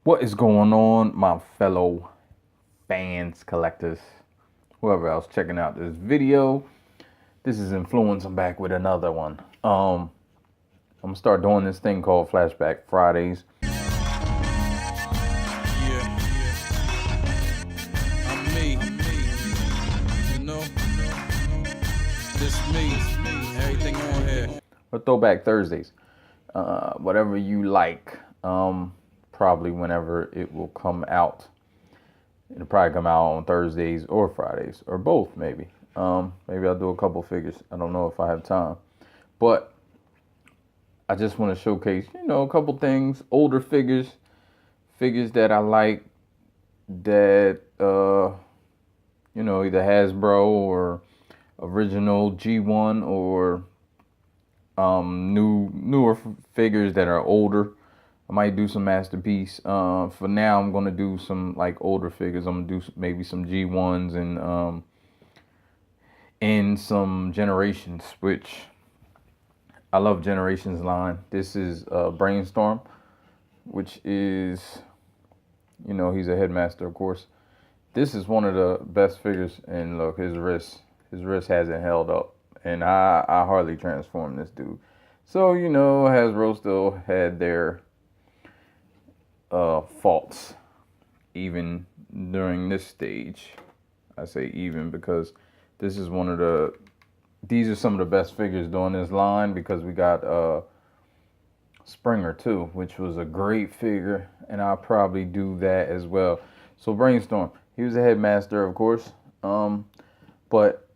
What is going on, my fellow fans, collectors, whoever else checking out this video? This is Inflewence. I'm back with another one. I'm gonna start doing this thing called Flashback Fridays. Yeah, I'm me. You know, this me. Everything on here. Or Throwback Thursdays. Whatever you like. Probably whenever it will come out. It'll probably come out on Thursdays or Fridays, or both, maybe. Maybe I'll do a couple figures. I don't know if I have time. But I just want to showcase, a couple things, older figures that I like that, either Hasbro or original G1 or newer figures that are older. I might do some masterpiece. For now, I'm gonna do some like older figures. I'm gonna do maybe some G1s and some Generations, which I love Generations line. This is Brainstorm, which is, he's a headmaster, of course. This is one of the best figures, and look, his wrist hasn't held up, and I hardly transformed this dude. So, Hasbro still had their faults, even during this stage. I say even because this is these are some of the best figures doing this line, because we got Springer too, which was a great figure, and I'll probably do that as well. So Brainstorm, he was a headmaster, of course, but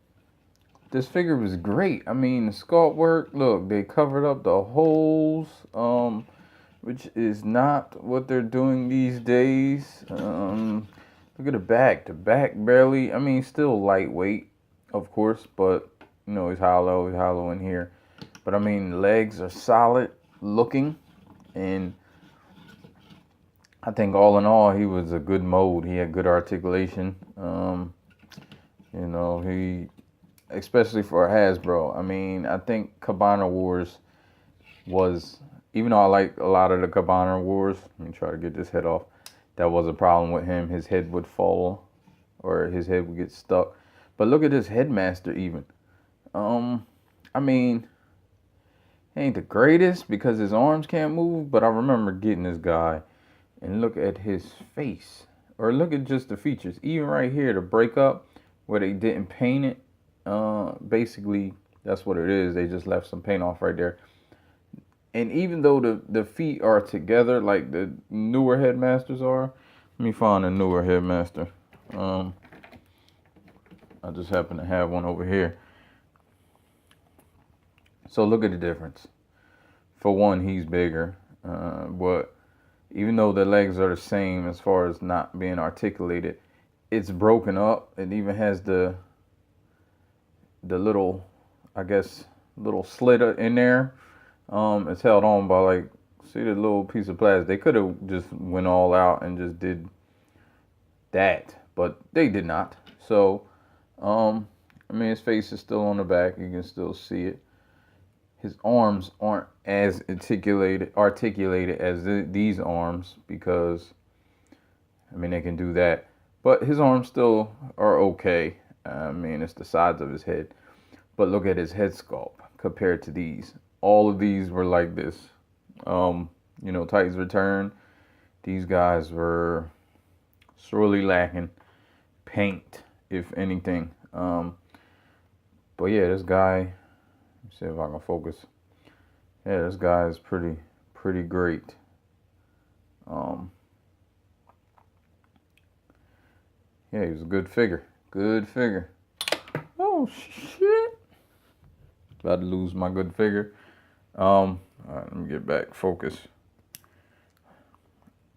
this figure was great. I mean, the sculpt work, look, they covered up the holes, which is not what they're doing these days. Look at the back barely, I mean, still lightweight, of course, but he's hollow in here. But I mean, the legs are solid looking, and I think all in all, he was a good mold. He had good articulation. He, especially for Hasbro. I mean, I think Cabana Wars was, even though I like a lot of the Cabana Wars, let me try to get this head off. That was a problem with him. His head would fall, or his head would get stuck. But look at this headmaster even. I mean, he ain't the greatest because his arms can't move, but I remember getting this guy, and look at his face, or look at just the features. Even right here, the breakup where they didn't paint it. Basically, that's what it is. They just left some paint off right there. And even though the feet are together like the newer headmasters are, let me find a newer headmaster. I just happen to have one over here. So look at the difference. For one, he's bigger, but even though the legs are the same as far as not being articulated, it's broken up. It even has the little, I guess, little slit in there. It's held on by, like, see the little piece of plastic. They could have just went all out and just did that, but they did not. So, I mean, his face is still on the back. You can still see it. His arms aren't as articulated as these arms, because, I mean, they can do that. But his arms still are okay. I mean, it's the sides of his head. But look at his head sculpt compared to these. All of these were like this. Titans Return, these guys were sorely lacking paint, if anything. But yeah, this guy, let me see if I can focus. Yeah, this guy is pretty great. Yeah, he was a good figure. Good figure. Oh shit! About to lose my good figure. All right, let me get back focus.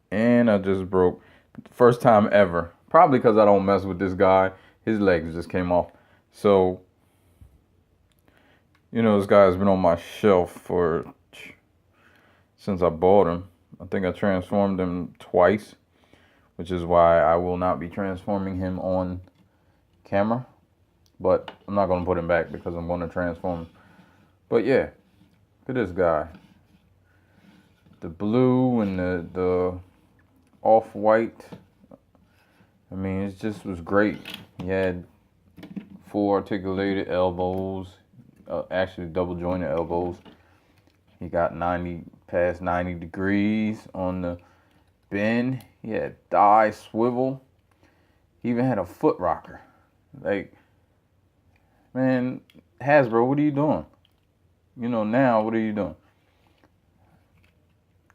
And I just broke, first time ever. Probably because I don't mess with this guy. His legs just came off. So, this guy's been on my shelf since I bought him. I think I transformed him twice, which is why I will not be transforming him on camera. But I'm not going to put him back because I'm going to transform him. But yeah, look at this guy. The blue and the off-white. I mean, it just was great. He had full articulated elbows, actually double jointed elbows. He got past 90 degrees on the bend. He had thigh swivel. He even had a foot rocker. Like, man, Hasbro, what are you doing? You know, now, what are you doing?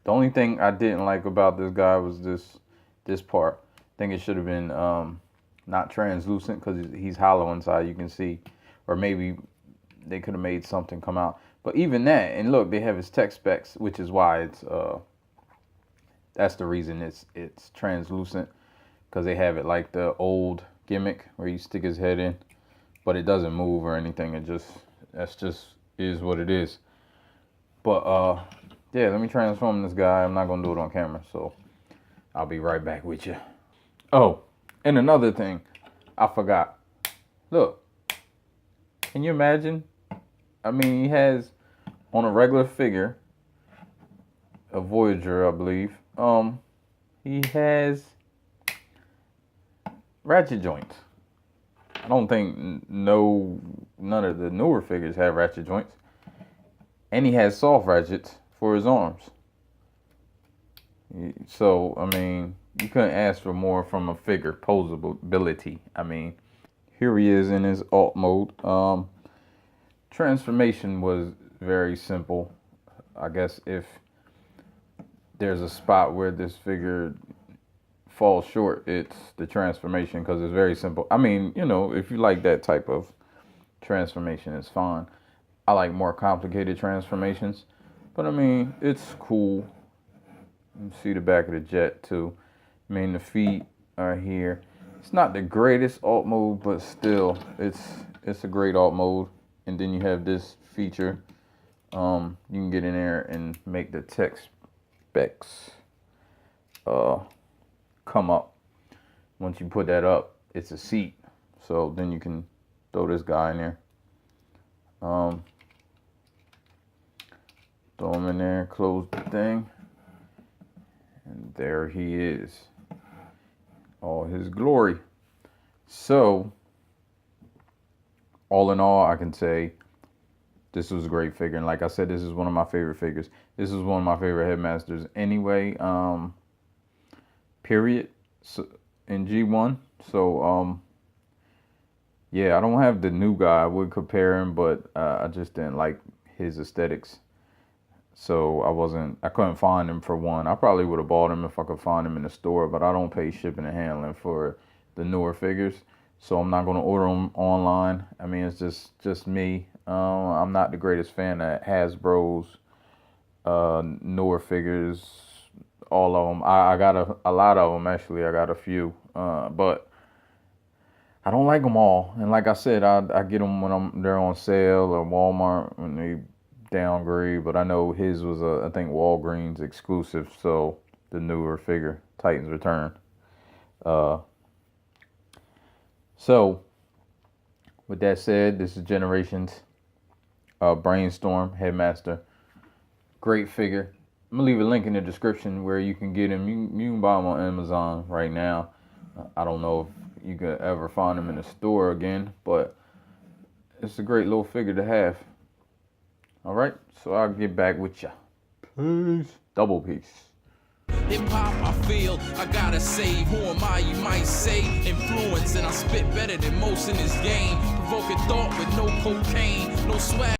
The only thing I didn't like about this guy was this part. I think it should have been not translucent because he's hollow inside, you can see. Or maybe they could have made something come out. But even that, and look, they have his tech specs, which is why it's that's the reason it's translucent, because they have it like the old gimmick where you stick his head in, but it doesn't move or anything. That's just is what it is. But yeah, let me transform this guy. I'm not gonna do it on camera, so I'll be right back with you. Oh, and another thing, I forgot. Look, can you imagine? I mean, he has on a regular figure, a Voyager, I believe. He has ratchet joints. I don't think none of the newer figures have ratchet joints. And he has soft ratchets for his arms. So, I mean, you couldn't ask for more from a figure. Posability. I mean, here he is in his alt mode. Transformation was very simple. I guess if there's a spot where this figure falls short, it's the transformation, because it's very simple. I mean, you know, if you like that type of transformation, it's fine. I like more complicated transformations, but I mean, it's cool. You can see the back of the jet too. I mean, the feet are here. It's not the greatest alt mode, but still, it's a great alt mode. And then you have this feature. You can get in there and make the tech specs come up. Once you put that up, it's a seat. So then you can throw this guy in there. Throw him in there, close the thing. And there he is. All his glory. So, all in all, I can say this was a great figure. And like I said, this is one of my favorite figures. This is one of my favorite headmasters anyway. Period. So, in G1. So, yeah, I don't have the new guy. I would compare him, but I just didn't like his aesthetics. So I couldn't find him for one. I probably would have bought him if I could find him in the store, but I don't pay shipping and handling for the newer figures. So I'm not going to order them online. I mean, it's just me. I'm not the greatest fan of Hasbro's newer figures. All of them. I got a lot of them, actually. I got a few. But I don't like them all. And like I said, I get them when they're on sale, or Walmart when they downgrade. But I know his was I think Walgreens exclusive. So the newer figure, Titans Return. So with that said, this is Generations Brainstorm Headmaster. Great figure. I'm gonna leave a link in the description where you can get him. You can buy him on Amazon right now. I don't know if you could ever find him in the store again, but it's a great little figure to have. All right, so I'll get back with ya. Peace. Double peace. Hip hop, I feel I gotta save. Who am I? You might say influence, and I spit better than most in this game. Provoking thought with no cocaine, no swag.